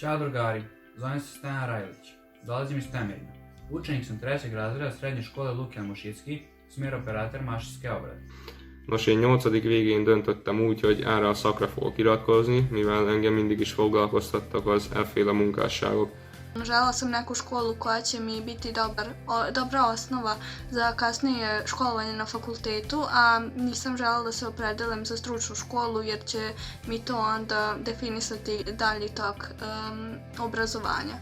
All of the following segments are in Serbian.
Ćao drugari, zovem se Stojan Rajlić, dolazim iz Temerina. Učenik sam 3. razreda srednje škole Lukian Mušicki, smjer operator mašinske obrade. Nos, én 8. végén döntöttem úgy, hogy erre a szakra fogok iratkozni, mivel engem mindig is foglalkoztattak az efféle munkásságok. Želela sam neku školu koja će mi biti dobra osnova za kasnije školovanje na fakultetu, a nisam želela da se opredelim za stručnu školu jer će mi to onda definisati dalji tok obrazovanja.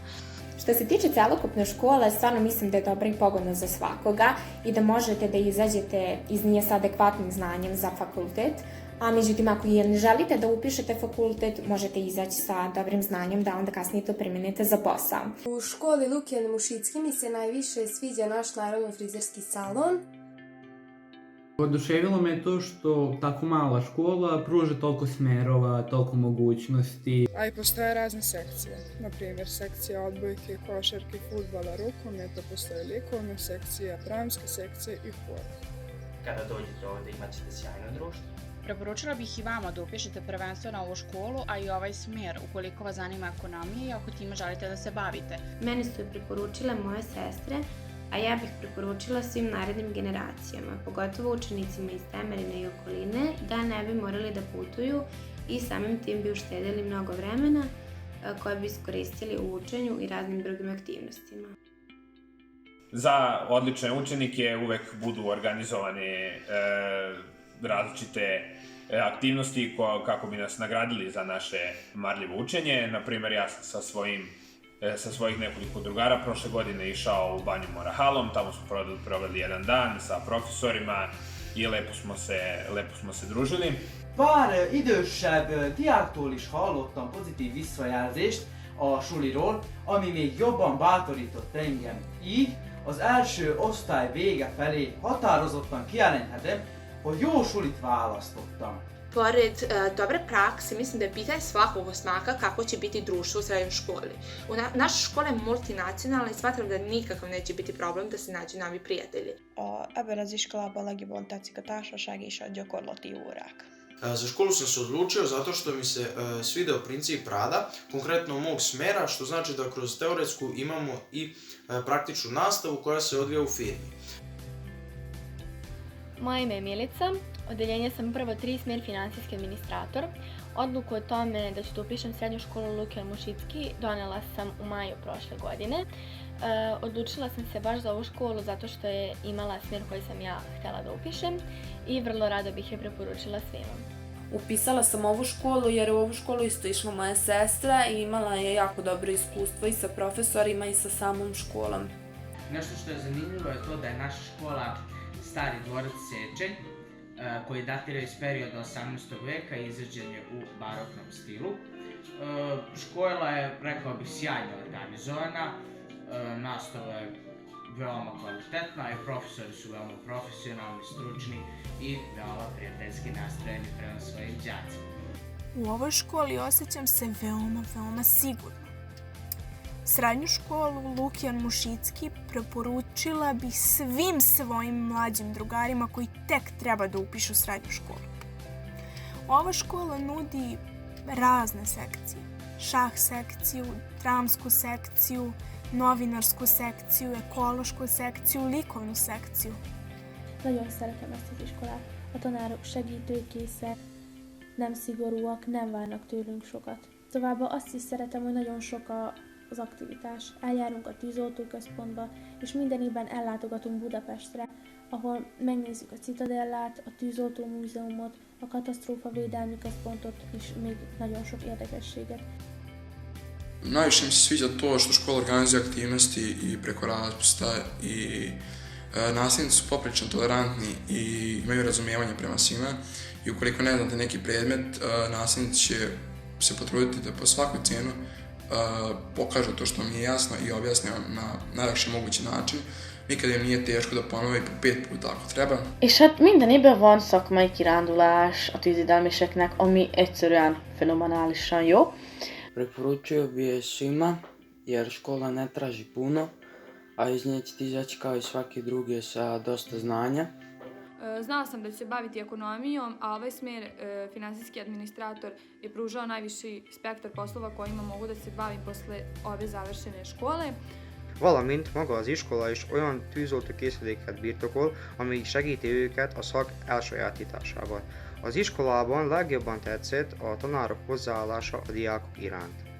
Što se tiče celokupne škole, stvarno mislim da je dobra i pogodna za svakoga i da možete da izađete iz nje sa adekvatnim znanjem za fakultet. A međutim, ako ne želite da upišete fakultet, možete izaći sa dobrim znanjem da onda kasnije to primenite za posao. U školi Lukian Mušicki mi se najviše sviđa naš narodno frizerski salon. Oduševilo me to što tako mala škola pruža toliko smerova, toliko mogućnosti. A i postoje razne sekcije, na primjer sekcija odbojke, košarke, fudbala, rukometa, postoje likovne sekcije, dramske sekcije i hor. Kada dođete ovdje imat ćete sjajno društvo. Preporučila bih i vama da upišete prvenstvo na ovu školu, a i ovaj smjer ukoliko vas zanima ekonomija i ako time želite da se bavite. Meni su je preporučile moje sestre, a ja bih preporučila svim narednim generacijama, pogotovo učenicima iz Temerina i okoline, da ne bi morali da putuju i samim tim bi uštedili mnogo vremena koje bi iskoristili u učenju i raznim drugim aktivnostima. Za odlične učenike uvek budu organizovane različite aktivnosti kako bi nas nagradili za naše marljivo učenje. Naprimjer, ja sam sa svojih nekoliko drugara prošle godine išao u banju Morahalom, tamo smo proveli jedan dan sa profesorima és lepo smo se družili. Pár idősebb diáktól is hallottam pozitív visszajelzést a suliról, ami még jobban bátorított engem. Így az első osztály vége felé határozottan kijelenthetem, hogy jó sulit választottam. Pored dobre prakse, mislim da je pitanje svakog osmaka kako će biti društvo u srednjoj školi. Naša škola je multinacionalna i smatram da nikakav neće biti problem da se nađu novi prijatelji. Ebben az iskolában legjobban tetszik a társaság és a gyakorlati órák. Za školu sam se odlučio zato što mi se svideo princip rada, konkretno mog smera, što znači da kroz teoretsku imamo i praktičnu nastavu koja se odvija u firmi. Moje ime je Milica, odeljenje sam prvo 3, smjer finansijski administrator. Odluku o tome da ću da upišem srednju školu Lukian Mušicki donela sam u maju prošle godine. Odlučila sam se baš za ovu školu zato što je imala smjer koji sam ja htjela da upišem i vrlo rado bih je preporučila svima. Upisala sam ovu školu jer u ovu školu isto išla moja sestra i imala je jako dobro iskustvo i sa profesorima i sa samom školom. Nešto što je zanimljivo je to da je naša škola stari dvorac Sečenj, koji datira iz perioda 18. veka i izrađen je u baroknom stilu. Škola je, rekao bih, sjajno organizovana, nastava je veoma kvalitetna i profesori su veoma profesionalni, stručni i veoma prijateljski nastrojeni prema svojim đacima. U ovoj školi osjećam se veoma sigurno. Srednju školu Lukian Mušicki preporučila bih svim svojim mlađim drugarima koji tek treba da upišu srednju školu. Ova škola nudi razne sekcije. Šah sekciju, dramsku sekciju, novinarsku sekciju, ekološku sekciju, likovnu sekciju. Nagyon szeretem ezt az iskolát. A tanárok segítőkészek, nem szigorúak, nem várnak tőlünk sokat. Továbbá azt is szeretem, hogy nagyon sok az aktivitás. Eljárunk a tűzoltóközpontba, és minden évben ellátogatunk Budapestre, ahol megnézzük a Citadellát, a tűzoltómúzeumot, a katasztrófavédelmi központot és még nagyon sok érdekességet. Najviše mi se sviđa to što škola organizuje aktivnosti i preko raspusta i nastavnici su poprilično tolerantni i imaju razumijevanje prema svima i ukoliko ne znate neki predmet, nastavnici će se potruditi da po svaku cijenu pokažu to što mi je jasno i objasne na najlakši mogući način. Nikad im nije teško da ponove po 5 puta ako treba. És hát minden évben van szakmai kirándulás a tűzidelméseknek, ami egyszerűen fenomenálisan jó. Preporučio bi je svima jer škola ne traži puno, a iz nje ćete izaći kao i svaki drugi sa dosta znanja. Znala sam da ću se baviti ekonomijom, a ovaj smjer finansijski administrator je pružao najviši spektar poslova kojima mogu da se bavim posle ove završene škole. Valamint maga az iskola is olyan tűzoltó készüléket birtokol, ami segíti őket a szak elsajátításával. Az iskolában legjobban tetszett a tanárok hozzáállása a diákok iránt.